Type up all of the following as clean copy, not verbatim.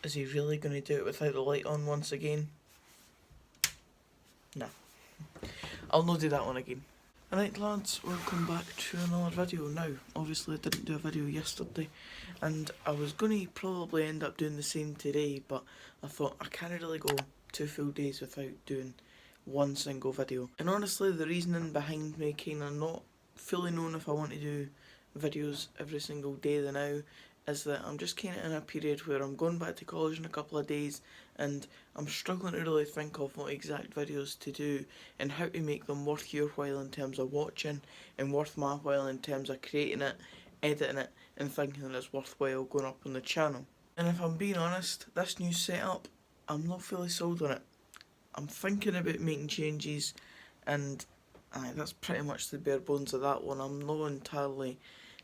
Is he really going to do it without the light on once again? Nah. I'll not do that one again. Alright lads, welcome back to another video now. Obviously I didn't do a video yesterday and I was going to probably end up doing the same today, but I thought I can't really go 2 full days without doing one single video. And honestly the reasoning behind me kind of not fully knowing if I want to do videos every single day the now is that I'm just kind of in a period where I'm going back to college in a couple of days and I'm struggling to really think of what exact videos to do and how to make them worth your while in terms of watching and worth my while in terms of creating it, editing it and thinking that it's worthwhile going up on the channel. And if I'm being honest, this new setup, I'm not fully sold on it. I'm thinking about making changes and that's pretty much the bare bones of that one. I'm not entirely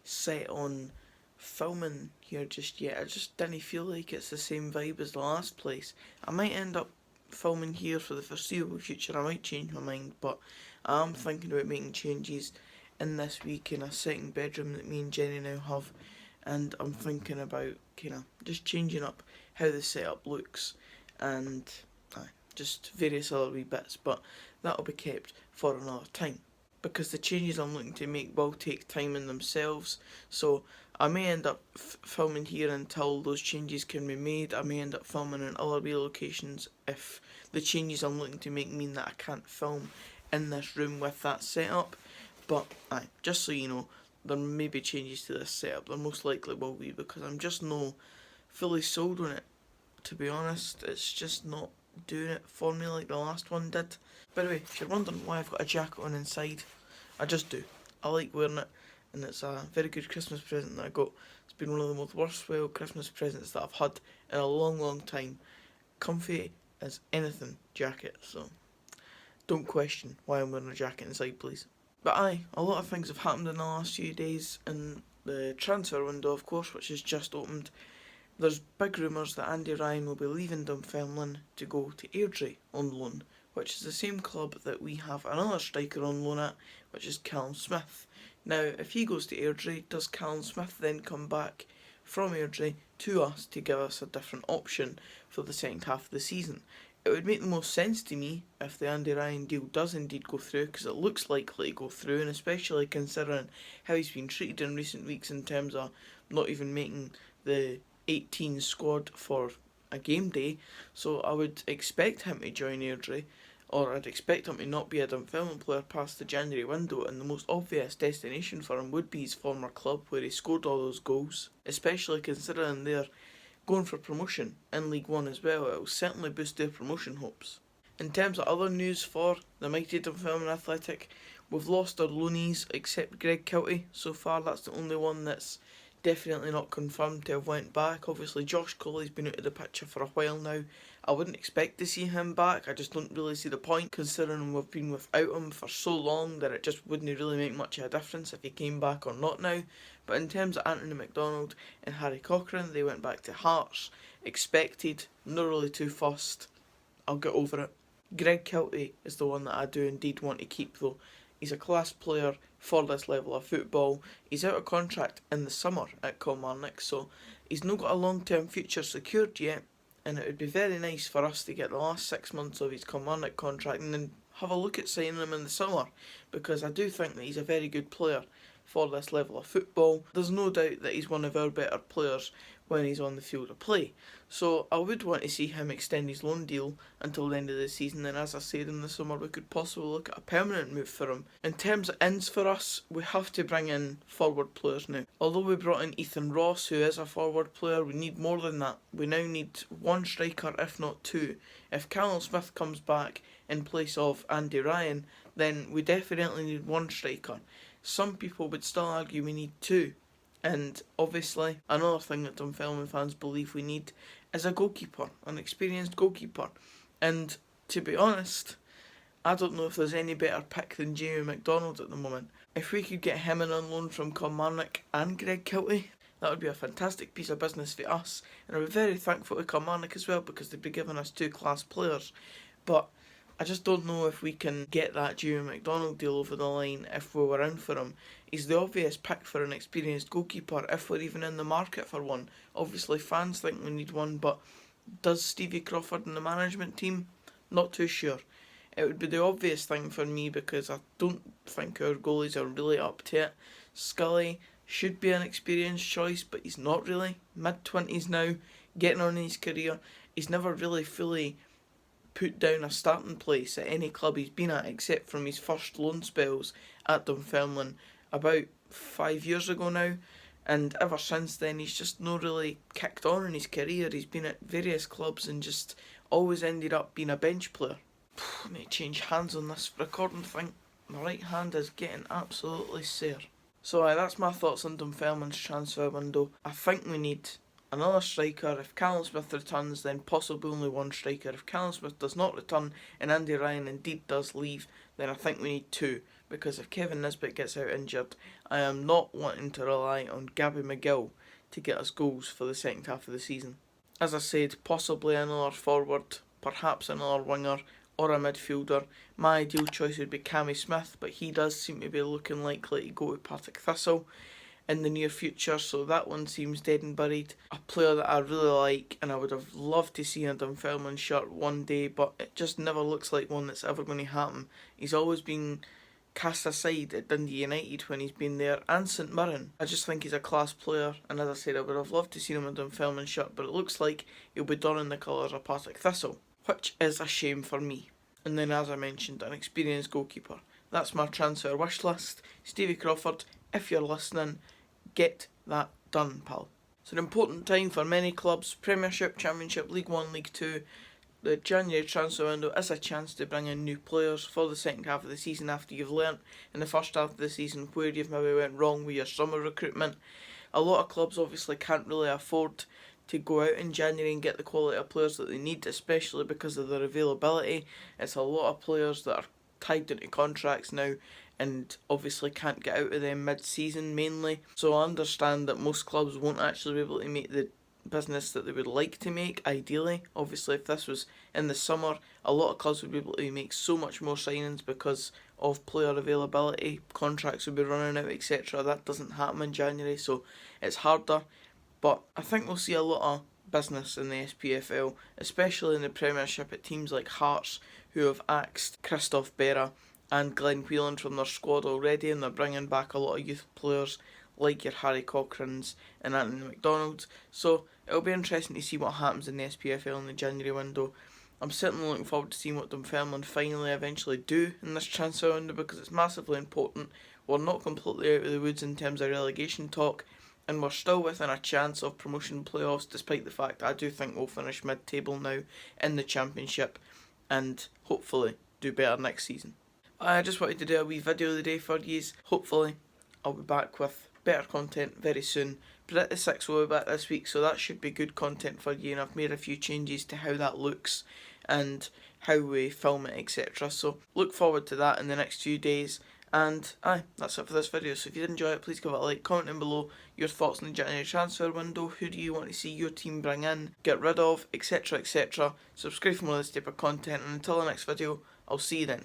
set on filming here just yet. I just didn't feel like it's the same vibe as the last place. I might end up filming here for the foreseeable future. I might change my mind, but I am thinking about making changes in this week in a second bedroom that me and Jenny now have, and I'm thinking about kind of just changing up how the setup looks and just various other wee bits, but that'll be kept for another time because the changes I'm looking to make will take time in themselves. So I may end up filming here until those changes can be made. I may end up filming in other wee locations if the changes I'm looking to make mean that I can't film in this room with that setup. But just so you know, there may be changes to this setup. There most likely will be because I'm just not fully sold on it. To be honest, it's just not doing it for me like the last one did. By the way, if you're wondering why I've got a jacket on inside, I just do. I like wearing it and it's a very good Christmas present that I got. It's been one of the most worthwhile Christmas presents that I've had in a long time. Comfy as anything jacket, so don't question why I'm wearing a jacket inside, please. But a lot of things have happened in the last few days in the transfer window, of course, which has just opened. There's big rumours that Andy Ryan will be leaving Dunfermline to go to Airdrie on loan, which is the same club that we have another striker on loan at, which is Callum Smith. Now, if he goes to Airdrie, does Callum Smith then come back from Airdrie to us to give us a different option for the second half of the season? It would make the most sense to me if the Andy Ryan deal does indeed go through, because it looks likely to go through, and especially considering how he's been treated in recent weeks in terms of not even making the 18 squad for a game day. So I would expect him to join Airdrie, or I'd expect him to not be a Dunfermline player past the January window, and the most obvious destination for him would be his former club where he scored all those goals, especially considering they're going for promotion in League 1 as well. It will certainly boost their promotion hopes. In terms of other news for the mighty Dunfermline Athletic, we've lost our loanees except Greg Kilty so far. That's the only one that's definitely not confirmed to have went back. Obviously Josh Coley's been out of the picture for a while now. I wouldn't expect to see him back. I just don't really see the point, considering we've been without him for so long that it just wouldn't really make much of a difference if he came back or not now. But in terms of Anthony McDonald and Harry Cochrane, they went back to Hearts. Expected, not really too fussed. I'll get over it. Greg Kilty is the one that I do indeed want to keep though. He's a class player for this level of football. He's out of contract in the summer at Kilmarnock, so he's not got a long-term future secured yet, and it would be very nice for us to get the last 6 months of his Kilmarnock contract and then have a look at signing him in the summer, because I do think that he's a very good player for this level of football. There's no doubt that he's one of our better players when he's on the field of play. So I would want to see him extend his loan deal until the end of the season, and as I said, in the summer we could possibly look at a permanent move for him. In terms of ins for us, we have to bring in forward players now. Although we brought in Ethan Ross, who is a forward player, we need more than that. We now need one striker, if not two. If Callum Smith comes back in place of Andy Ryan, then we definitely need one striker. Some people would still argue we need two. And obviously, another thing that Dunfermline fans believe we need is a goalkeeper, an experienced goalkeeper. And to be honest, I don't know if there's any better pick than Jamie McDonald at the moment. If we could get him in on loan from Kilmarnock and Greg Kilty, that would be a fantastic piece of business for us. And I'd be very thankful to Kilmarnock as well, because they'd be giving us two class players. But I just don't know if we can get that Jamie McDonald deal over the line if we were in for him. He's the obvious pick for an experienced goalkeeper if we're even in the market for one. Obviously fans think we need one, but Does Stevie Crawford and the management team? Not too sure. It would be the obvious thing for me because I don't think our goalies are really up to it. Scully should be an experienced choice, but he's not really. Mid-20s now, getting on in his career. He's never really fully put down a starting place at any club he's been at, except from his first loan spells at Dunfermline about 5 years ago now. And ever since then, he's just not really kicked on in his career. He's been at various clubs and just always ended up being a bench player. I need to change hands on this recording thing. My right hand is getting absolutely sore. So that's my thoughts on Dunfermline's transfer window. I think we need another striker. If Callum Smith returns, then possibly only one striker. If Callum Smith does not return and Andy Ryan indeed does leave, then I think we need two. Because if Kevin Nisbet gets out injured, I am not wanting to rely on Gabby McGill to get us goals for the second half of the season. As I said, possibly another forward, perhaps another winger or a midfielder. My ideal choice would be Cammy Smith, but he does seem to be looking likely to go to Partick Thistle in the near future, so that one seems dead and buried. A player that I really like and I would have loved to see in a Dunfermline shirt one day, but it just never looks like one that's ever going to happen. He's always been cast aside at Dundee United when he's been there, and St Mirren. I just think he's a class player, and as I said, I would have loved to see him in a Dunfermline shirt, but it looks like he'll be donning the colours of Partick Thistle, which is a shame for me. And then, as I mentioned, an experienced goalkeeper. That's my transfer wish list. Stevie Crawford, if you're listening, get that done, pal. It's an important time for many clubs: Premiership, Championship, League 1, League 2. The January transfer window is a chance to bring in new players for the second half of the season after you've learnt in the first half of the season where you've maybe went wrong with your summer recruitment. A lot of clubs obviously can't really afford to go out in January and get the quality of players that they need, especially because of their availability. It's a lot of players that are tied into contracts now and obviously can't get out of them mid-season mainly. So I understand that most clubs won't actually be able to make the business that they would like to make, ideally. Obviously, if this was in the summer, a lot of clubs would be able to make so much more signings because of player availability, contracts would be running out, etc. That doesn't happen in January, so it's harder. But I think we'll see a lot of business in the SPFL, especially in the Premiership, at teams like Hearts, who have axed Christoph Berra and Glenn Whelan from their squad already, and they're bringing back a lot of youth players like your Harry Cochranes and Anthony McDonald. So it'll be interesting to see what happens in the SPFL in the January window. I'm certainly looking forward to seeing what Dunfermline finally eventually do in this transfer window, because it's massively important. We're not completely out of the woods in terms of relegation talk, and we're still within a chance of promotion playoffs, despite the fact I do think we'll finish mid-table now in the Championship and hopefully do better next season. I just wanted to do a wee video of the day for yous. Hopefully I'll be back with better content very soon. Predict the 6 will be back this week, so that should be good content for you, and I've made a few changes to how that looks and how we film it, etc. So look forward to that in the next few days. And that's it for this video. So if you did enjoy it, please give it a like, comment down below your thoughts on the January transfer window. Who do you want to see your team bring in, get rid of, etc, etc. Subscribe for more of this type of content, and until the next video, I'll see you then.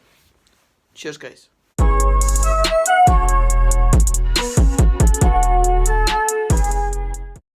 Cheers guys.